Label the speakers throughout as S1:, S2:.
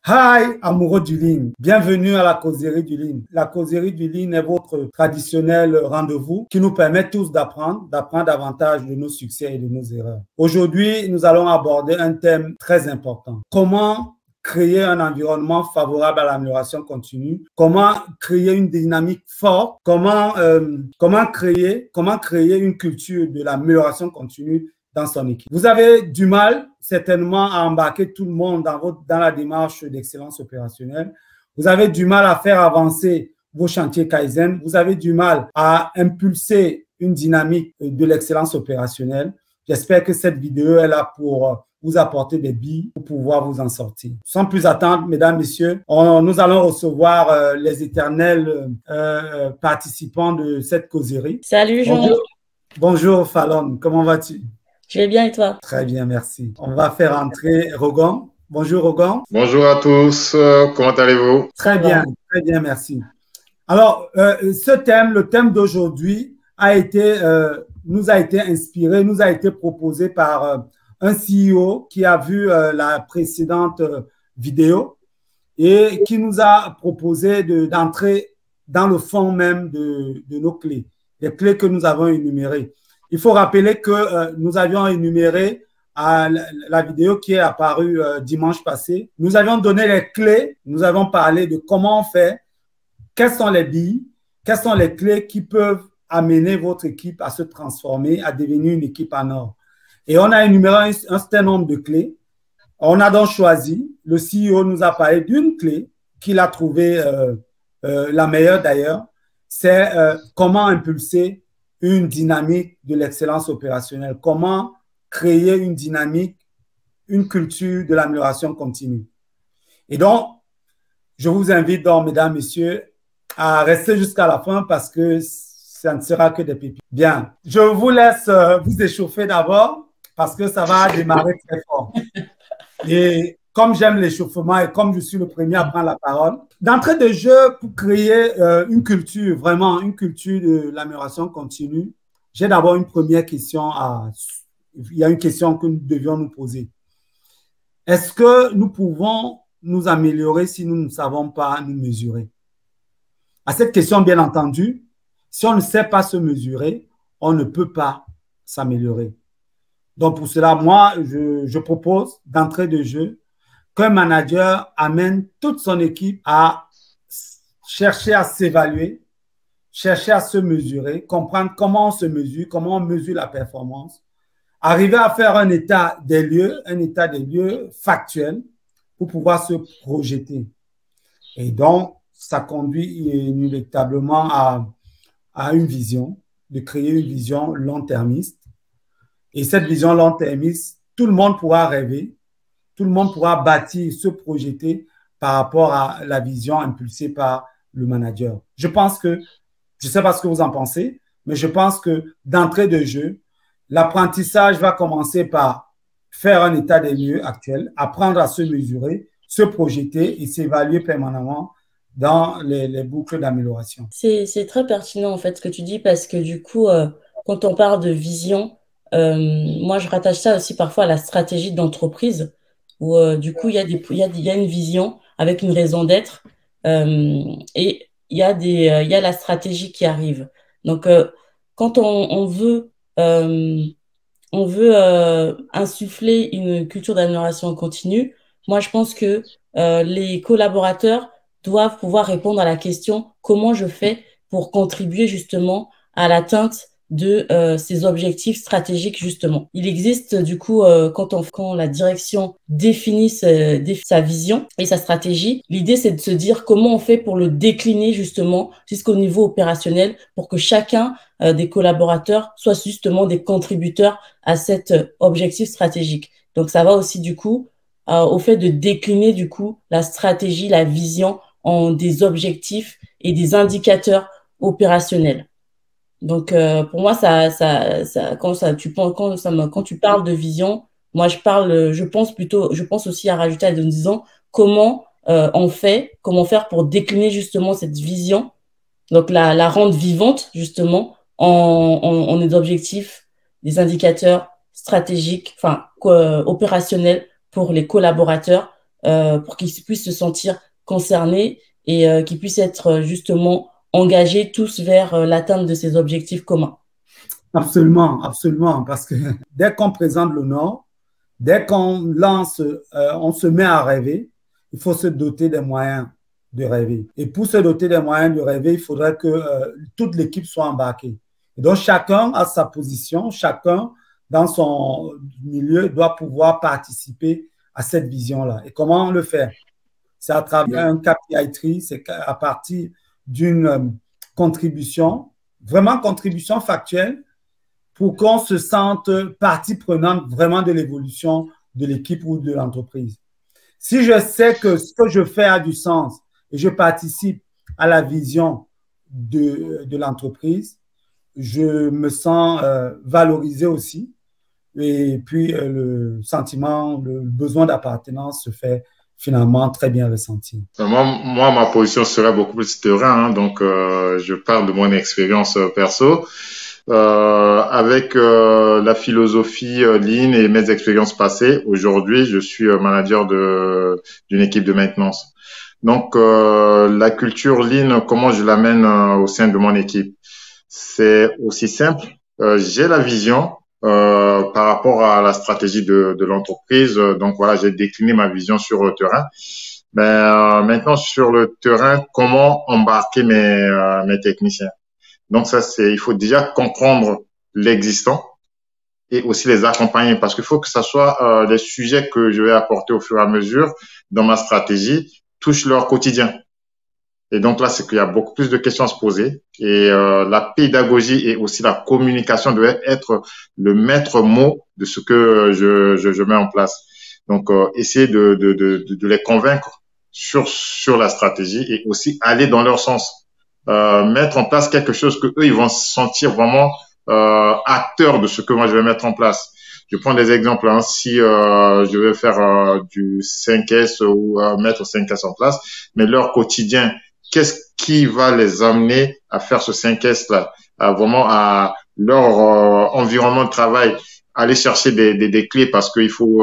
S1: Hi, amoureux du Lean. Bienvenue à la causerie du Lean. La causerie du Lean est votre traditionnel rendez-vous qui nous permet tous d'apprendre davantage de nos succès et de nos erreurs. Aujourd'hui, nous allons aborder un thème très important. Comment créer un environnement favorable à l'amélioration continue, comment créer une dynamique forte, comment créer une culture de l'amélioration continue dans son équipe. Vous avez du mal certainement à embarquer tout le monde dans la démarche d'excellence opérationnelle. Vous avez du mal à faire avancer vos chantiers Kaizen. Vous avez du mal à impulser une dynamique de l'excellence opérationnelle. J'espère que cette vidéo est là pour vous apporter des billes pour pouvoir vous en sortir. Sans plus attendre, mesdames, messieurs, nous allons recevoir les éternels participants de cette causerie.
S2: Salut Jean.
S1: Bonjour Fallon, comment vas-tu?
S2: Je vais bien et toi?
S1: Très bien, merci. On va faire entrer Rogan. Bonjour Rogan.
S3: Bonjour à tous, comment allez-vous?
S1: Très bien, merci. Alors, le thème d'aujourd'hui nous a été inspiré, nous a été proposé par un CEO qui a vu la précédente vidéo et qui nous a proposé d'entrer dans le fond même de nos clés, les clés que nous avons énumérées. Il faut rappeler que nous avions énuméré à la vidéo qui est apparue dimanche passé. Nous avions donné les clés, nous avons parlé de comment on fait, quelles sont les billes, quelles sont les clés qui peuvent amener votre équipe à se transformer, à devenir une équipe en or. Et on a énuméré un certain nombre de clés. On a donc choisi, le CEO nous a parlé d'une clé qu'il a trouvée la meilleure d'ailleurs, c'est comment impulser une dynamique de l'excellence opérationnelle. Comment créer une dynamique, une culture de l'amélioration continue. Et donc, je vous invite donc, mesdames, messieurs, à rester jusqu'à la fin parce que ça ne sera que des pépites. Bien, je vous laisse vous échauffer d'abord parce que ça va démarrer très fort. Et comme j'aime l'échauffement et comme je suis le premier à prendre la parole, d'entrée de jeu, pour créer une culture, vraiment une culture de l'amélioration continue, j'ai d'abord une première question il y a une question que nous devions nous poser. Est-ce que nous pouvons nous améliorer si nous ne savons pas nous mesurer? À cette question, bien entendu, si on ne sait pas se mesurer, on ne peut pas s'améliorer. Donc, pour cela, moi, je propose d'entrée de jeu qu'un manager amène toute son équipe à chercher à s'évaluer, chercher à se mesurer, comprendre comment on se mesure, comment on mesure la performance, arriver à faire un état des lieux factuel pour pouvoir se projeter. Et donc, ça conduit inéluctablement à une vision, de créer une vision long-termiste. Et cette vision long-termiste, tout le monde pourra rêver, tout le monde pourra bâtir, se projeter par rapport à la vision impulsée par le manager. Je pense que, je ne sais pas ce que vous en pensez, mais je pense que d'entrée de jeu, l'apprentissage va commencer par faire un état des lieux actuel, apprendre à se mesurer, se projeter et s'évaluer permanemment dans les boucles d'amélioration.
S2: C'est très pertinent en fait ce que tu dis parce que du coup, quand on parle de vision, moi je rattache ça aussi parfois à la stratégie d'entreprise où du coup il y a une vision avec une raison d'être et il y a la stratégie qui arrive. Donc quand on veut insuffler une culture d'amélioration continue, moi je pense que les collaborateurs doivent pouvoir répondre à la question comment je fais pour contribuer justement à l'atteinte de ces objectifs stratégiques justement. Il existe du coup quand la direction définit sa vision et sa stratégie, l'idée c'est de se dire comment on fait pour le décliner justement jusqu'au niveau opérationnel pour que chacun des collaborateurs soit justement des contributeurs à cet objectif stratégique. Donc ça va aussi du coup au fait de décliner du coup la stratégie, la vision en des objectifs et des indicateurs opérationnels. Donc, pour moi, quand tu parles de vision, moi, je pense aussi à rajouter en disant comment comment faire pour décliner justement cette vision, donc la rendre vivante justement en des objectifs, des indicateurs stratégiques, opérationnels pour les collaborateurs pour qu'ils puissent se sentir concernés et qu'ils puissent être justement engagés tous vers l'atteinte de ces objectifs communs.
S1: Absolument, absolument, parce que dès qu'on présente le Nord, dès qu'on lance, on se met à rêver, il faut se doter des moyens de rêver. Et pour se doter des moyens de rêver, il faudrait que toute l'équipe soit embarquée. Et donc, chacun a sa position, chacun dans son milieu doit pouvoir participer à cette vision-là. Et comment le faire? C'est à travers un KPI tree, c'est à partir d'une contribution, vraiment contribution factuelle, pour qu'on se sente partie prenante vraiment de l'évolution de l'équipe ou de l'entreprise. Si je sais que ce que je fais a du sens et je participe à la vision de l'entreprise, je me sens valorisé aussi. Et puis, le sentiment, le besoin d'appartenance se fait finalement très bien ressentir.
S3: Moi, ma position serait beaucoup plus terrain, hein, donc je parle de mon expérience perso. Avec la philosophie Lean et mes expériences passées, aujourd'hui, je suis manager d'une équipe de maintenance. Donc, la culture Lean, comment je l'amène au sein de mon équipe? C'est aussi simple. J'ai la vision par rapport à la stratégie de l'entreprise. Donc, voilà, j'ai décliné ma vision sur le terrain. Mais maintenant, sur le terrain, comment embarquer mes techniciens? Donc ça, il faut déjà comprendre l'existant et aussi les accompagner parce qu'il faut que ça soit les sujets que je vais apporter au fur et à mesure dans ma stratégie touchent leur quotidien. Et donc là, c'est qu'il y a beaucoup plus de questions à se poser et la pédagogie et aussi la communication doivent être le maître mot de ce que je mets en place. Donc, essayer de les convaincre sur la stratégie et aussi aller dans leur sens. Mettre en place quelque chose que eux ils vont se sentir vraiment acteurs de ce que moi je vais mettre en place. Je prends des exemples. Hein, si je vais faire du 5S ou mettre 5S en place, mais leur quotidien, qu'est-ce qui va les amener à faire ce 5S là, vraiment à leur environnement de travail, aller chercher des clés parce qu'il faut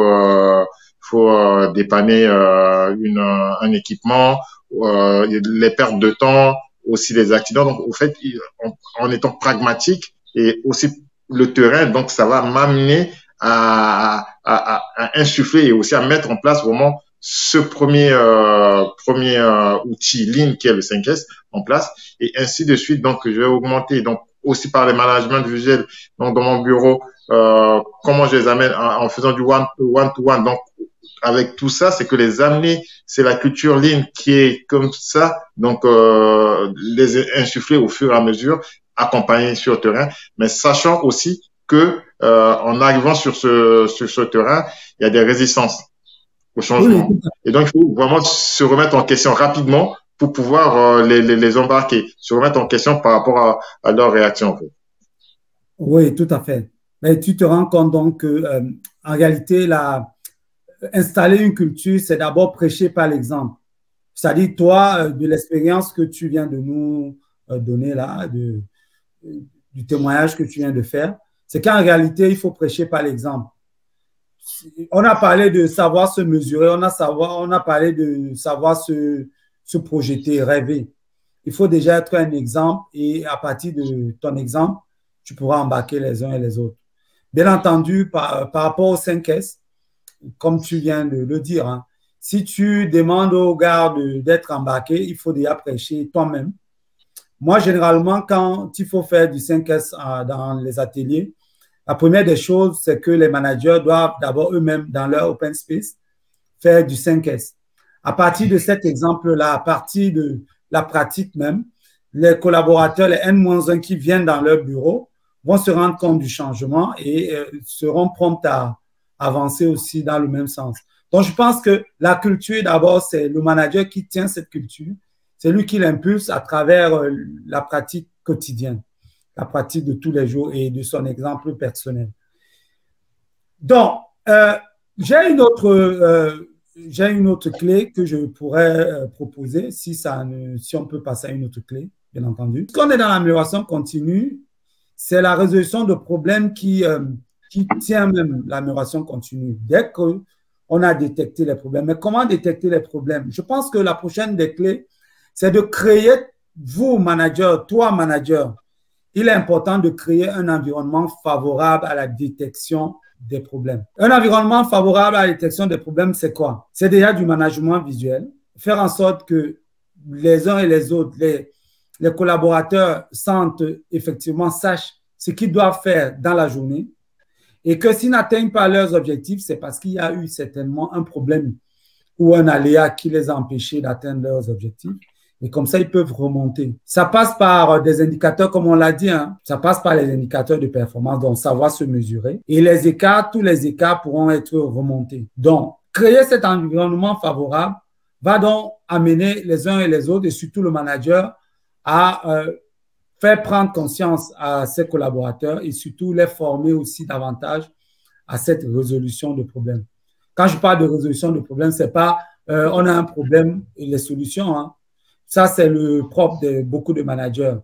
S3: dépanner un équipement, les pertes de temps, aussi les accidents. Donc, au fait, en étant pragmatique et aussi le terrain, donc ça va m'amener à insuffler et aussi à mettre en place vraiment ce premier outil Lean qui est le 5S en place et ainsi de suite. Donc, je vais augmenter. Donc, aussi par les managements visuels. Donc, dans mon bureau, comment je les amène en faisant du one-to-one. Donc, avec tout ça, c'est que les amener, c'est la culture Lean qui est comme ça, donc les insuffler au fur et à mesure, accompagner sur le terrain, mais sachant aussi que en arrivant sur ce terrain, il y a des résistances au changement. Oui. Et donc, il faut vraiment se remettre en question rapidement pour pouvoir les embarquer, se remettre en question par rapport à leur réaction. En fait.
S1: Oui, tout à fait. Mais tu te rends compte donc que, en réalité, installer une culture, c'est d'abord prêcher par l'exemple. C'est-à-dire, toi, de l'expérience que tu viens de nous donner là, du témoignage que tu viens de faire, c'est qu'en réalité, il faut prêcher par l'exemple. On a parlé de savoir se mesurer, on a parlé de savoir se projeter, rêver. Il faut déjà être un exemple et à partir de ton exemple, tu pourras embarquer les uns et les autres. Bien entendu, par rapport au 5S, comme tu viens de le dire, hein, si tu demandes aux gars d'être embarqués, il faut déjà prêcher toi-même. Moi, généralement, quand il faut faire du 5S dans les ateliers, la première des choses, c'est que les managers doivent d'abord eux-mêmes, dans leur open space, faire du 5S. À partir de cet exemple-là, à partir de la pratique même, les collaborateurs, les N-1 qui viennent dans leur bureau, vont se rendre compte du changement et seront prompts à avancer aussi dans le même sens. Donc, je pense que la culture, d'abord, c'est le manager qui tient cette culture. C'est lui qui l'impulse à travers la pratique quotidienne, la pratique de tous les jours et de son exemple personnel. Donc, j'ai une autre clé que je pourrais proposer, si on peut passer à une autre clé, bien entendu. Quand on est dans l'amélioration continue, c'est la résolution de problèmes qui tient même l'amélioration continue. Dès qu'on on a détecté les problèmes. Mais comment détecter les problèmes? Je pense que la prochaine des clés, c'est de créer, vous, manager, toi, manager, il est important de créer un environnement favorable à la détection des problèmes. Un environnement favorable à la détection des problèmes, c'est quoi? C'est déjà du management visuel. Faire en sorte que les uns et les autres, les collaborateurs sentent effectivement, sachent ce qu'ils doivent faire dans la journée et que s'ils n'atteignent pas leurs objectifs, c'est parce qu'il y a eu certainement un problème ou un aléa qui les a empêchés d'atteindre leurs objectifs. Et comme ça, ils peuvent remonter. Ça passe par des indicateurs, comme on l'a dit, hein. Ça passe par les indicateurs de performance, donc savoir se mesurer. Et les écarts, tous les écarts pourront être remontés. Donc, créer cet environnement favorable va donc amener les uns et les autres, et surtout le manager, à faire prendre conscience à ses collaborateurs et surtout les former aussi davantage à cette résolution de problèmes. Quand je parle de résolution de problèmes, c'est pas on a un problème et les solutions, hein. Ça, c'est le propre de beaucoup de managers.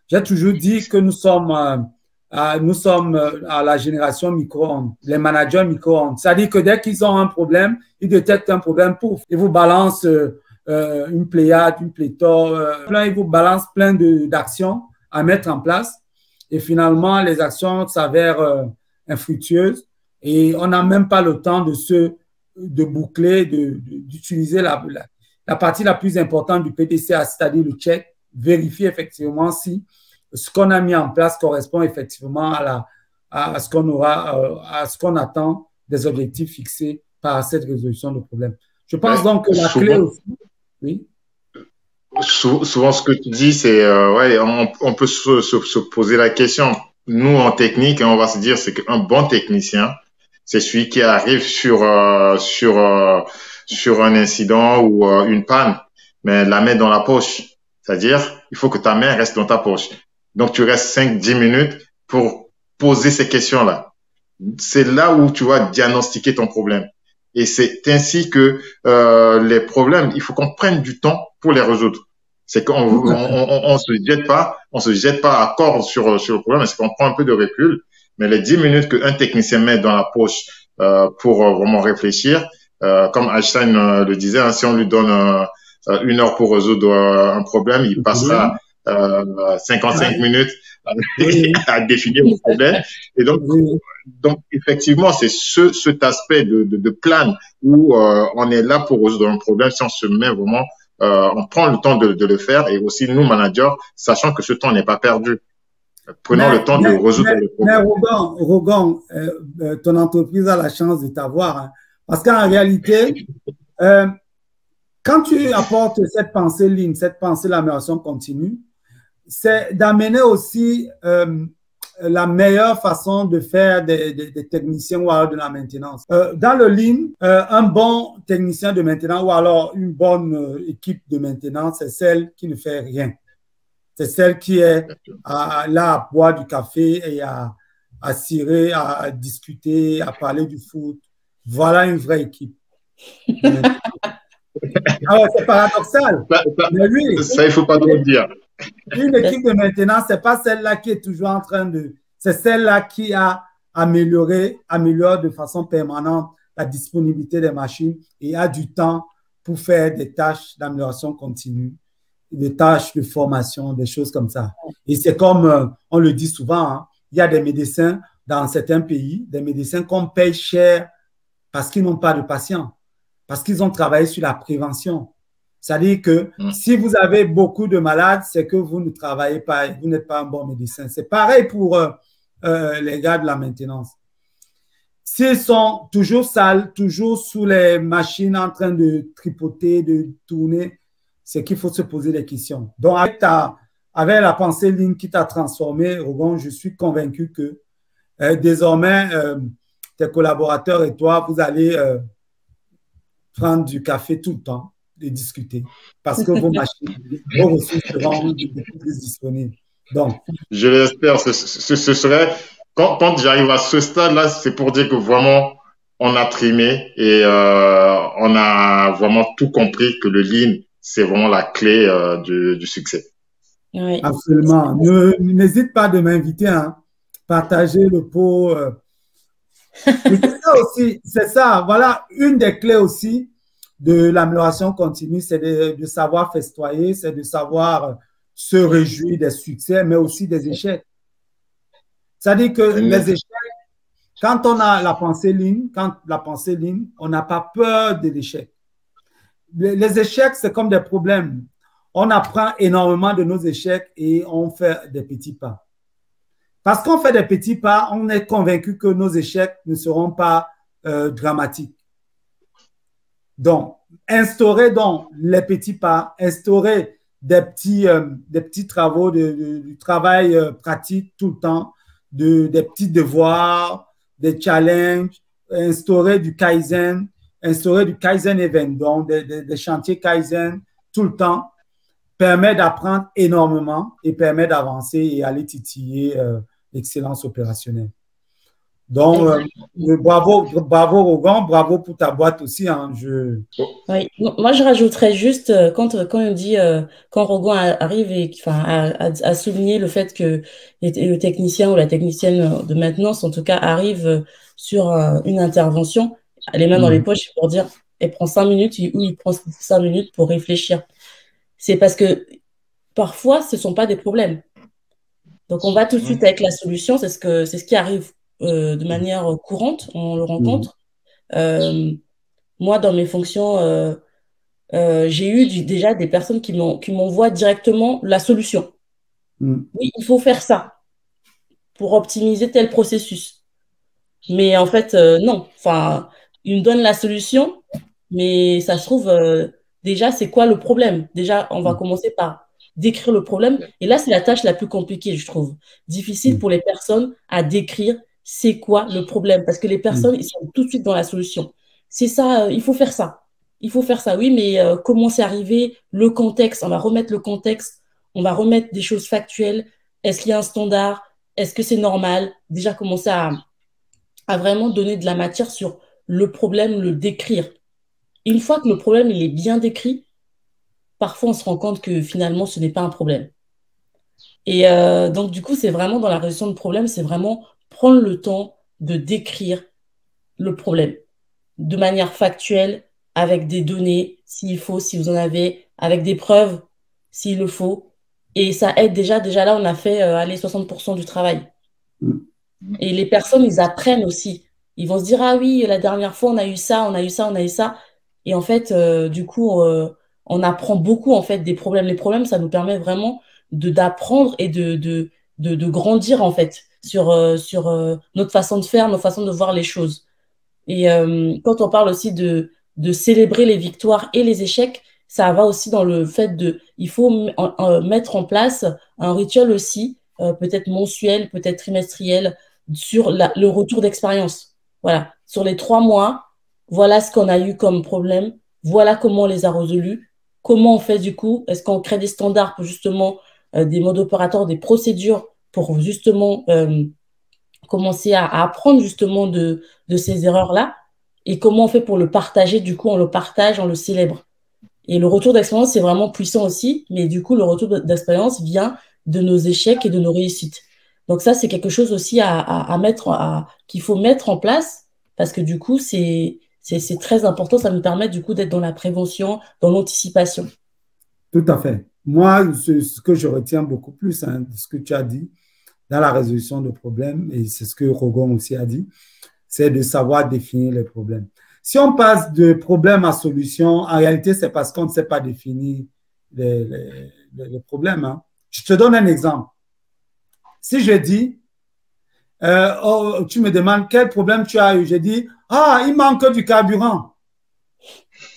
S1: J'ai toujours dit que nous sommes à la génération micro-ondes, les managers micro-ondes. C'est-à-dire que dès qu'ils ont un problème, ils détectent un problème, pouf, ils vous balancent une pléiade, une pléthore, ils vous balancent plein d'actions à mettre en place. Et finalement, les actions s'avèrent infructueuses et on n'a même pas le temps de boucler, d'utiliser la partie la plus importante du PDCA, c'est-à-dire le check, vérifier effectivement si ce qu'on a mis en place correspond effectivement à ce qu'on aura, à ce qu'on attend des objectifs fixés par cette résolution de problème. Je pense donc que la clé aussi, oui.
S3: Souvent, ce que tu dis, c'est on peut se poser la question. Nous, en technique, on va se dire, c'est qu'un bon technicien, c'est celui qui arrive sur un incident ou une panne, mais la main dans la poche. C'est-à-dire, il faut que ta main reste dans ta poche. Donc, tu restes 5-10 minutes pour poser ces questions-là. C'est là où tu vas diagnostiquer ton problème. Et c'est ainsi que les problèmes, il faut qu'on prenne du temps pour les résoudre. C'est qu'on se jette pas à corps sur le problème, c'est qu'on prend un peu de recul. Mais les 10 minutes qu'un technicien met dans la poche pour vraiment réfléchir, comme Einstein le disait, hein, si on lui donne 1 heure pour résoudre un problème, il passera 55 minutes à définir le problème. Et donc effectivement, c'est cet aspect de plan où on est là pour résoudre un problème. Si on se met vraiment, on prend le temps de le faire, et aussi nous, managers, sachant que ce temps n'est pas perdu. Prenons le temps de résoudre le problème.
S1: Mais Rogan, ton entreprise a la chance de t'avoir, hein, parce qu'en réalité, quand tu apportes cette pensée ligne, cette pensée de l'amélioration continue, c'est d'amener aussi la meilleure façon de faire des techniciens ou alors de la maintenance. Dans le lean, un bon technicien de maintenance ou alors une bonne équipe de maintenance, c'est celle qui ne fait rien. C'est celle qui est là à boire du café et à cirer, à discuter, à parler du foot. Voilà une vraie équipe. Alors, c'est paradoxal. Mais lui,
S3: ça, il ne faut pas trop le dire.
S1: Une équipe de maintenance, ce n'est pas celle-là qui est toujours en train de… C'est celle-là qui a améliore de façon permanente la disponibilité des machines et a du temps pour faire des tâches d'amélioration continue, des tâches de formation, des choses comme ça. Et c'est comme on le dit souvent, hein, il y a des médecins dans certains pays, des médecins qu'on paye cher parce qu'ils n'ont pas de patients, parce qu'ils ont travaillé sur la prévention. C'est-à-dire que si vous avez beaucoup de malades, c'est que vous ne travaillez pas, vous n'êtes pas un bon médecin. C'est pareil pour les gars de la maintenance. S'ils sont toujours sales, toujours sous les machines en train de tripoter, de tourner, c'est qu'il faut se poser des questions. Donc, avec la pensée ligne qui t'a transformé, Rogon, je suis convaincu que désormais, tes collaborateurs et toi, vous allez prendre du café tout le temps, de discuter, parce que vos machines, vos ressources seront plus disponibles. Donc,
S3: je l'espère. Ce serait, quand j'arrive à ce stade-là, c'est pour dire que vraiment, on a trimé et on a vraiment tout compris que le lean, c'est vraiment la clé du succès.
S2: Oui.
S1: Absolument. N'hésite pas de m'inviter à partager le pot Mais c'est ça aussi, c'est ça. Voilà, une des clés aussi de l'amélioration continue, c'est de savoir festoyer, c'est de savoir se réjouir des succès, mais aussi des échecs. C'est-à-dire que les échecs, quand on a la pensée ligne, on n'a pas peur de l'échec. Les échecs, c'est comme des problèmes. On apprend énormément de nos échecs et on fait des petits pas. Parce qu'on fait des petits pas, on est convaincu que nos échecs ne seront pas dramatiques. Donc, instaurer donc les petits pas, instaurer des petits travaux, du travail pratique tout le temps, des petits devoirs, des challenges, instaurer du Kaizen event, donc des chantiers Kaizen tout le temps, permet d'apprendre énormément et permet d'avancer et aller titiller l'excellence opérationnelle. Donc, bravo Rogan, bravo pour ta boîte aussi. Hein,
S2: Oui. Moi, je rajouterais juste, quand on dit, quand Rogan arrive et à souligner le fait que le technicien ou la technicienne de maintenance, en tout cas, arrive sur une intervention, les mains dans les poches pour dire, elle prend 5 minutes ou il prend 5 minutes pour réfléchir. C'est parce que parfois, ce ne sont pas des problèmes. Donc, on va tout de suite avec la solution. C'est ce qui arrive de manière courante. On le rencontre. Moi, dans mes fonctions, j'ai eu déjà des personnes qui m'envoient directement la solution. Oui, il faut faire ça pour optimiser tel processus. Mais en fait, non. Enfin, ils me donnent la solution, mais ça se trouve, déjà, c'est quoi le problème? Déjà, on va commencer par décrire le problème. Et là, c'est la tâche la plus compliquée, je trouve. Difficile pour les personnes à décrire c'est quoi le problème. Parce que les personnes, ils sont tout de suite dans la solution. C'est ça, il faut faire ça. Il faut faire ça, oui, mais comment c'est arrivé? Le contexte, on va remettre le contexte, on va remettre des choses factuelles. Est-ce qu'il y a un standard? Est-ce que c'est normal? Déjà, commencer à vraiment donner de la matière sur le problème, le décrire. Une fois que le problème il est bien décrit, parfois on se rend compte que finalement ce n'est pas un problème. Et donc du coup, c'est vraiment dans la résolution de problème, c'est vraiment prendre le temps de décrire le problème de manière factuelle, avec des données, s'il faut, si vous en avez, avec des preuves, s'il le faut. Et ça aide déjà là, on a fait aller 60% du travail. Et les personnes, ils apprennent aussi. Ils vont se dire, ah oui, la dernière fois, on a eu ça, on a eu ça, on a eu ça. Et en fait, du coup, on apprend beaucoup en fait des problèmes. Les problèmes, ça nous permet vraiment d'apprendre et de grandir en fait sur notre façon de faire, notre façon de voir les choses. Et quand on parle aussi de célébrer les victoires et les échecs, ça va aussi dans le fait il faut mettre en place un rituel aussi, peut-être mensuel, peut-être trimestriel, sur le retour d'expérience. Voilà, sur les 3 mois, voilà ce qu'on a eu comme problème, voilà comment on les a résolus, comment on fait du coup, est-ce qu'on crée des standards pour justement des modes opératoires, des procédures pour justement commencer à apprendre justement de ces erreurs-là, et comment on fait pour le partager, du coup on le partage, on le célèbre. Et le retour d'expérience, c'est vraiment puissant aussi, mais du coup le retour d'expérience vient de nos échecs et de nos réussites. Donc ça, c'est quelque chose aussi qu'il faut mettre en place, parce que du coup, c'est très important, ça nous permet du coup d'être dans la prévention, dans l'anticipation.
S1: Tout à fait. Moi, ce que je retiens beaucoup plus de ce que tu as dit dans la résolution de problèmes, et c'est ce que Rogan aussi a dit, c'est de savoir définir les problèmes. Si on passe de problème à solution, en réalité, c'est parce qu'on ne sait pas définir les problèmes. Hein. Je te donne un exemple. Si je dis, tu me demandes quel problème tu as eu, je dis, ah, il manque du carburant.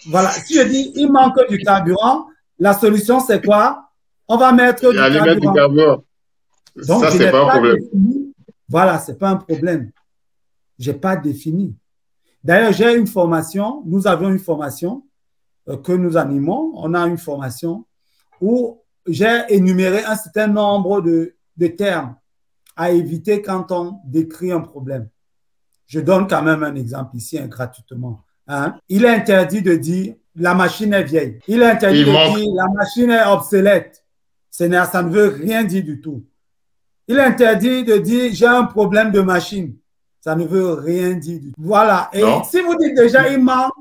S1: Voilà. Si je dis, il manque du carburant, la solution, c'est quoi? On va mettre du carburant. Donc, ça, c'est pas un problème. Voilà, c'est pas un problème. J'ai pas défini. D'ailleurs, j'ai une formation, nous avons une formation que nous animons. On a une formation où j'ai énuméré un certain nombre de termes à éviter quand on décrit un problème. Je donne quand même un exemple ici, gratuitement. Hein? Il est interdit de dire la machine est vieille. Il est interdit de dire la machine est obsolète. Ça ne veut rien dire du tout. Il est interdit de dire j'ai un problème de machine. ça ne veut rien dire du tout. Voilà. Et
S3: Non.
S1: si vous dites déjà, il manque,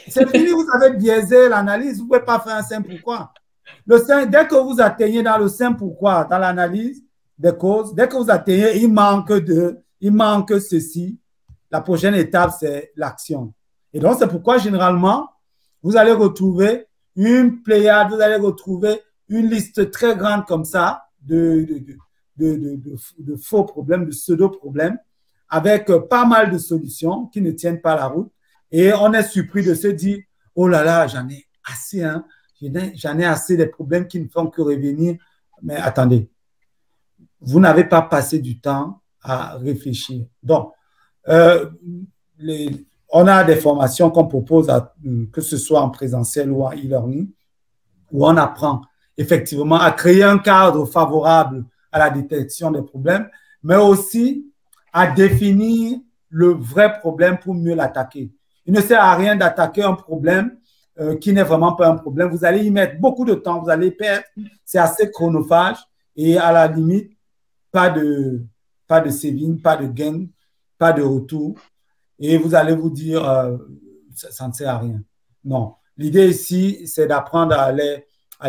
S1: c'est fini, vous avez biaisé l'analyse, vous ne pouvez pas faire un simple pourquoi. Dès que vous atteignez dans le simple pourquoi, dans l'analyse des causes, dès que vous atteignez, il manque ceci, la prochaine étape, c'est l'action. Et donc, c'est pourquoi, généralement, vous allez retrouver une pléiade, vous allez retrouver une liste très grande comme ça de faux problèmes, de pseudo-problèmes, avec pas mal de solutions qui ne tiennent pas la route. Et on est surpris de se dire, oh là là, j'en ai assez, hein, j'en ai assez des problèmes qui ne font que revenir. Mais attendez, vous n'avez pas passé du temps à réfléchir. Donc, on a des formations qu'on propose, que ce soit en présentiel ou en e-learning, où on apprend effectivement à créer un cadre favorable à la détection des problèmes, mais aussi à définir le vrai problème pour mieux l'attaquer. Il ne sert à rien d'attaquer un problème qui n'est vraiment pas un problème. Vous allez y mettre beaucoup de temps, vous allez perdre, c'est assez chronophage et à la limite, pas de saving, pas de gain, pas de retour. Et vous allez vous dire, ça ne sert à rien. Non. L'idée ici, c'est d'apprendre à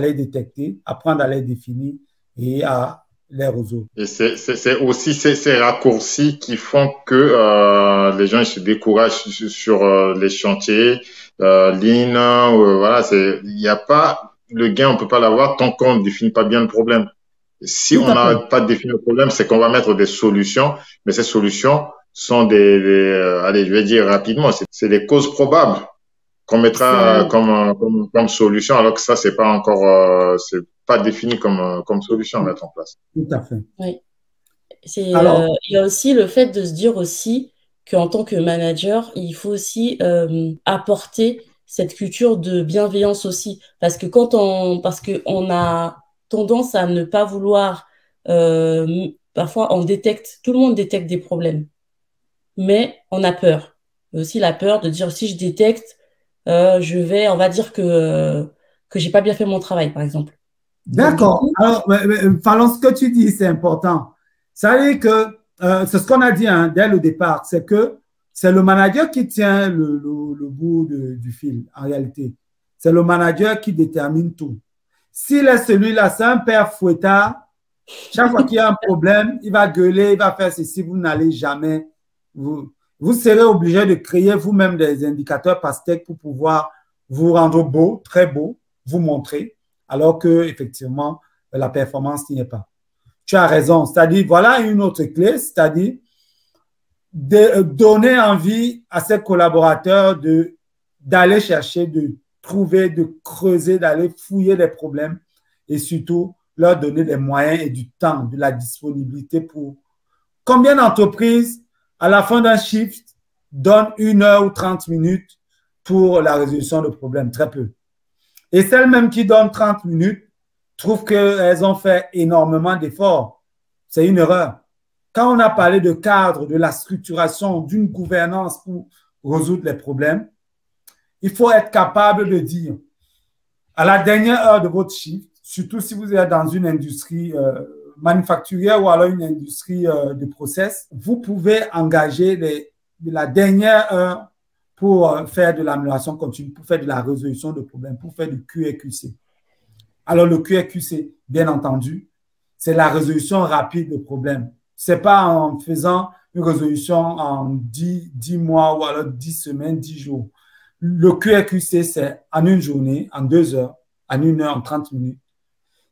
S1: les détecter, apprendre à les définir et à les résoudre.
S3: Et c'est aussi ces raccourcis qui font que les gens ils se découragent sur les chantiers, Lean, voilà, il n'y a pas le gain, on peut pas l'avoir tant qu'on ne définit pas bien le problème. Si on n'a pas défini le problème, c'est qu'on va mettre des solutions, mais ces solutions sont allez, je vais dire rapidement, c'est des causes probables qu'on mettra comme solution, alors que ça, c'est pas encore, c'est pas défini comme solution à mettre en place.
S1: Tout à fait.
S2: Oui. Il y a aussi le fait de se dire aussi qu'en tant que manager, il faut aussi apporter cette culture de bienveillance aussi, parce que parce que on a tendance à ne pas vouloir, parfois tout le monde détecte des problèmes, mais on a peur. Aussi la peur de dire si je détecte, on va dire que j'ai pas bien fait mon travail, par exemple.
S1: D'accord. Alors, Fallon, ce que tu dis, c'est important. Ça veut dire que, c'est ce qu'on a dit dès le départ, c'est que c'est le manager qui tient le bout du fil, en réalité. C'est le manager qui détermine tout. S'il est celui-là, c'est un père fouettard, chaque fois qu'il y a un problème, il va gueuler, il va faire ceci, vous n'allez jamais, vous serez obligé de créer vous-même des indicateurs pastèques pour pouvoir vous rendre beau, très beau, vous montrer, alors que effectivement la performance n'y est pas. Tu as raison, c'est-à-dire, voilà une autre clé, c'est-à-dire de donner envie à ses collaborateurs d'aller chercher, de trouver, de creuser, d'aller fouiller les problèmes et surtout leur donner des moyens et du temps, de la disponibilité pour… Combien d'entreprises, à la fin d'un shift, donnent 1 heure ou 30 minutes pour la résolution de problèmes? Très peu. Et celles mêmes qui donnent 30 minutes trouvent qu'elles ont fait énormément d'efforts. C'est une erreur. Quand on a parlé de cadre, de la structuration, d'une gouvernance pour résoudre les problèmes, il faut être capable de dire, à la dernière heure de votre shift, surtout si vous êtes dans une industrie manufacturière ou alors une industrie de process, vous pouvez engager la dernière heure pour faire de l'amélioration continue, pour faire de la résolution de problèmes, pour faire du QA/QC. Alors, le QA/QC, bien entendu, c'est la résolution rapide de problèmes. Ce n'est pas en faisant une résolution en 10 mois ou alors 10 semaines, 10 jours. Le QA/QC, c'est en une journée, en 2 heures, en 1 heure, en 30 minutes.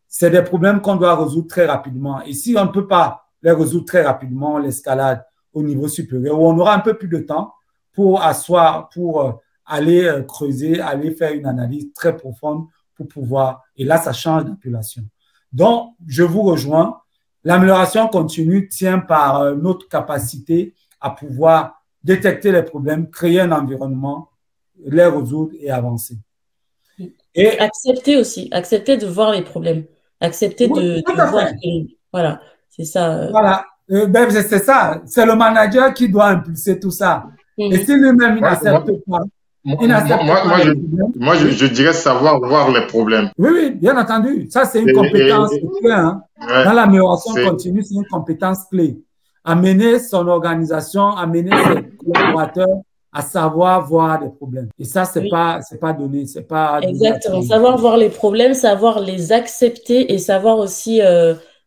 S1: C'est des problèmes qu'on doit résoudre très rapidement. Et si on ne peut pas les résoudre très rapidement, on l'escalade au niveau supérieur, où on aura un peu plus de temps pour aller creuser, aller faire une analyse très profonde pour pouvoir… Et là, ça change d'appellation. Donc, je vous rejoins. L'amélioration continue tient par notre capacité à pouvoir détecter les problèmes, créer un environnement, les résoudre et avancer.
S2: Et accepter aussi, accepter de voir les problèmes, accepter de voir. Voilà, c'est ça.
S1: Voilà, c'est ça. C'est le manager qui doit impulser tout ça. Et si lui-même, il n'accepte pas.
S3: Moi, je dirais savoir voir les problèmes.
S1: Oui, oui, bien entendu. Ça, c'est une compétence clé. Dans l'amélioration continue, c'est une compétence clé. amener son organisation, amener ses collaborateurs à savoir voir des problèmes. Et ça, c'est pas donné, c'est pas.
S2: Exactement. Savoir voir les problèmes, savoir les accepter et savoir aussi,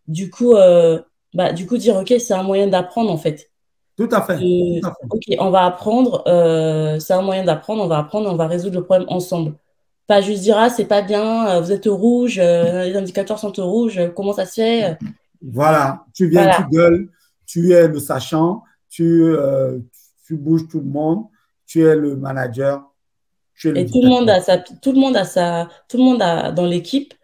S2: du coup, dire, OK, c'est un moyen d'apprendre, en fait.
S1: Tout à fait. Tout à fait.
S2: OK, on va apprendre, c'est un moyen d'apprendre, on va apprendre, on va résoudre le problème ensemble. Pas juste dire, ah, c'est pas bien, vous êtes au rouge, les indicateurs sont au rouge, comment ça se fait?
S1: Voilà, tu viens,
S2: Voilà.
S1: tu gueules, tu es le sachant, tu bouges tout le monde, tu es le manager, tu es le
S2: Et tout le monde
S1: dictateur.
S2: tout le monde dans l'équipe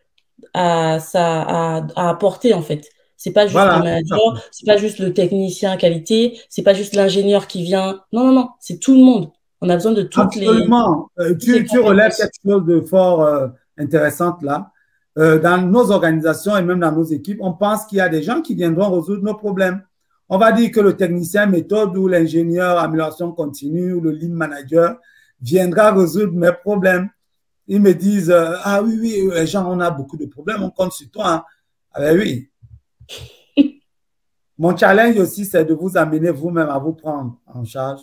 S2: a à apporter, en fait. C'est pas juste le
S1: Voilà, tout à
S2: manager,
S1: fait.
S2: c'est pas juste le technicien qualité, c'est pas juste l'ingénieur qui vient. Non, non, non, c'est tout le monde. On a besoin de
S1: Absolument.
S2: toutes les
S1: Tu relèves
S2: compétences.
S1: quelque chose de fort intéressant là. Dans nos organisations et même dans nos équipes, on pense qu'il y a des gens qui viendront résoudre nos problèmes. On va dire que le technicien méthode ou l'ingénieur amélioration continue ou le lean manager viendra résoudre mes problèmes. Ils me disent, ah oui, oui, les gens, on a beaucoup de problèmes, on compte sur toi. Hein. Ah ben oui. Mon challenge aussi, c'est de vous amener vous-même à vous prendre en charge,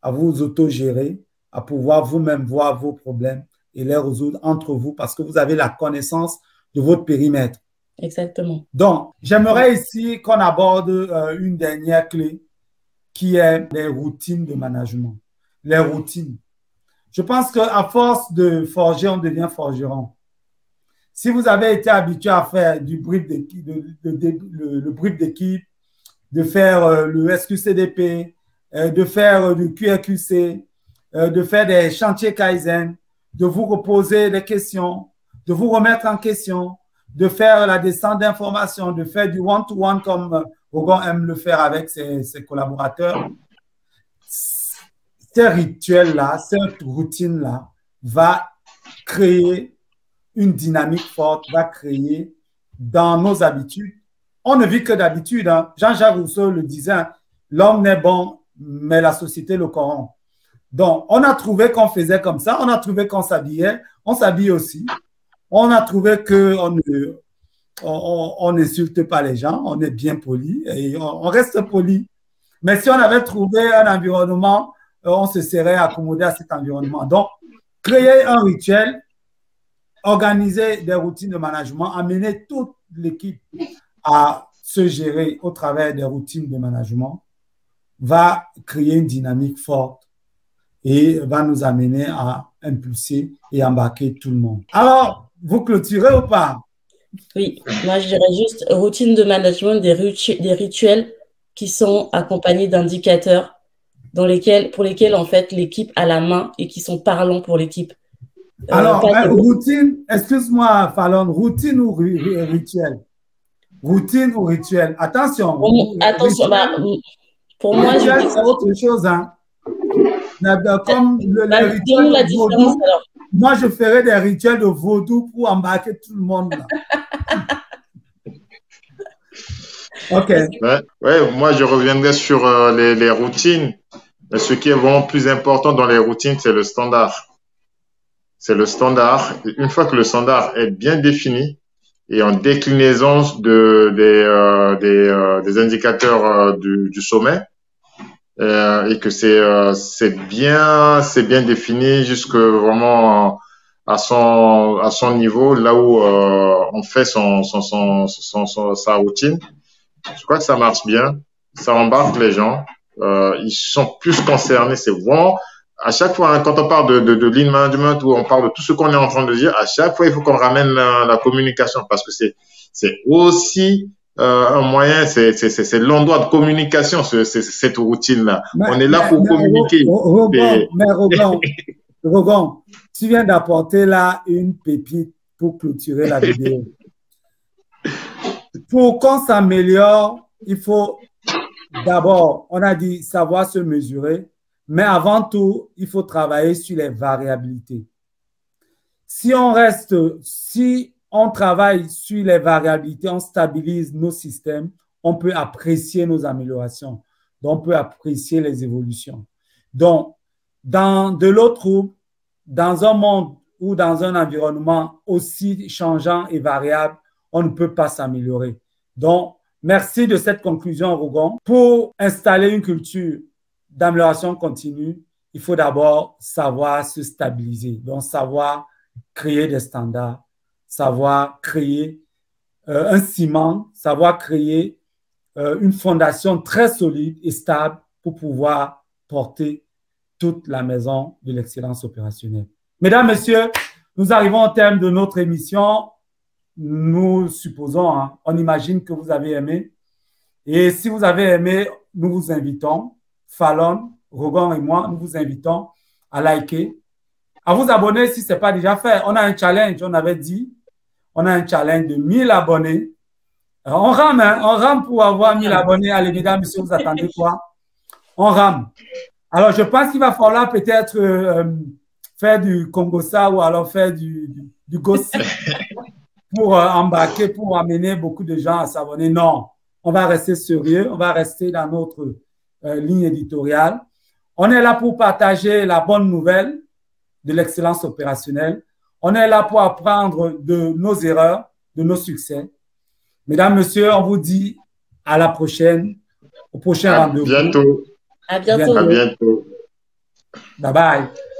S1: à vous autogérer, à pouvoir vous-même voir vos problèmes et les résoudre entre vous parce que vous avez la connaissance de votre périmètre.
S2: Exactement.
S1: Donc, j'aimerais ici qu'on aborde une dernière clé qui est les routines de management. Les routines. Je pense qu'à force de forger, on devient forgeron. Si vous avez été habitué à faire du brief d'équipe, le brief d'équipe, de faire le SQCDP, de faire du QRQC, de faire des chantiers Kaizen, de vous reposer des questions, de vous remettre en question, de faire la descente d'informations, de faire du one-to-one comme Rogan aime le faire avec ses collaborateurs. Ces rituels-là, cette routine-là va créer une dynamique forte, va créer dans nos habitudes. On ne vit que d'habitude. Hein. Jean-Jacques Rousseau le disait, l'homme n'est bon, mais la société le corrompt. Donc, on a trouvé qu'on faisait comme ça, on a trouvé qu'on s'habillait, on s'habille aussi. On a trouvé qu'on on n'insulte pas les gens, on est bien poli et on reste poli. Mais si on avait trouvé un environnement, on se serait accommodé à cet environnement. Donc, créer un rituel, organiser des routines de management, amener toute l'équipe à se gérer au travers des routines de management va créer une dynamique forte et va nous amener à impulser et embarquer tout le monde. Alors, vous clôturez ou pas?
S2: Oui, moi je dirais juste routine de management, des rituels qui sont accompagnés d'indicateurs pour lesquels en fait l'équipe a la main et qui sont parlants pour l'équipe.
S1: Alors, routine, excuse-moi Fallon, routine ou rituel? Routine ou rituel? Attention.
S2: Attention,
S1: rituel,
S2: pour moi,
S1: rituel, c'est autre chose. Hein. Comme les rituels
S2: la
S1: de vaudou,
S2: alors.
S1: moi, je ferais des rituels de vaudou pour embarquer tout le monde. Là. OK.
S3: Ouais, moi, je reviendrai sur les routines. Mais ce qui est vraiment plus important dans les routines, c'est le standard. C'est le standard. Une fois que le standard est bien défini et en déclinaison des indicateurs du sommet, et que c'est bien défini jusque vraiment à son niveau, là où on fait sa routine. Je crois que ça marche bien, ça embarque les gens, ils sont plus concernés. C'est vraiment à chaque fois, hein, quand on parle de lean management ou on parle de tout ce qu'on est en train de dire, à chaque fois il faut qu'on ramène la communication parce que c'est aussi un moyen, c'est l'endroit de communication, cette routine-là. On est là pour communiquer.
S1: Rogan, tu viens d'apporter là une pépite pour clôturer la vidéo. Pour qu'on s'améliore, il faut d'abord, on a dit savoir se mesurer, mais avant tout, il faut travailler sur les variabilités. Si on travaille sur les variabilités, on stabilise nos systèmes, on peut apprécier nos améliorations. Donc, on peut apprécier les évolutions. Donc, de l'autre, dans un monde ou dans un environnement aussi changeant et variable, on ne peut pas s'améliorer. Donc, Merci de cette conclusion, Rougon. Pour installer une culture d'amélioration continue, il faut d'abord savoir se stabiliser, donc savoir créer des standards, savoir créer un ciment, savoir créer une fondation très solide et stable pour pouvoir porter toute la maison de l'excellence opérationnelle. Mesdames, Messieurs, nous arrivons au terme de notre émission. Nous supposons, hein, on imagine que vous avez aimé. Et si vous avez aimé, nous vous invitons, Fallon, Rougon et moi, nous vous invitons à liker, à vous abonner si ce n'est pas déjà fait. On a un challenge, on avait dit, on a un challenge de 1000 abonnés. Alors, on rame pour avoir 1000 abonnés. Allez, mesdames, messieurs, vous attendez quoi? On rame. Alors, je pense qu'il va falloir peut-être faire du Congossa ou alors faire du gossip pour embarquer, pour amener beaucoup de gens à s'abonner. Non, on va rester sérieux, on va rester dans notre ligne éditoriale. On est là pour partager la bonne nouvelle de l'excellence opérationnelle. On est là pour apprendre de nos erreurs, de nos succès. Mesdames, Messieurs, on vous dit à la prochaine, au prochain rendez-vous.
S3: Bientôt.
S2: À bientôt.
S3: À bientôt.
S1: Bye bye.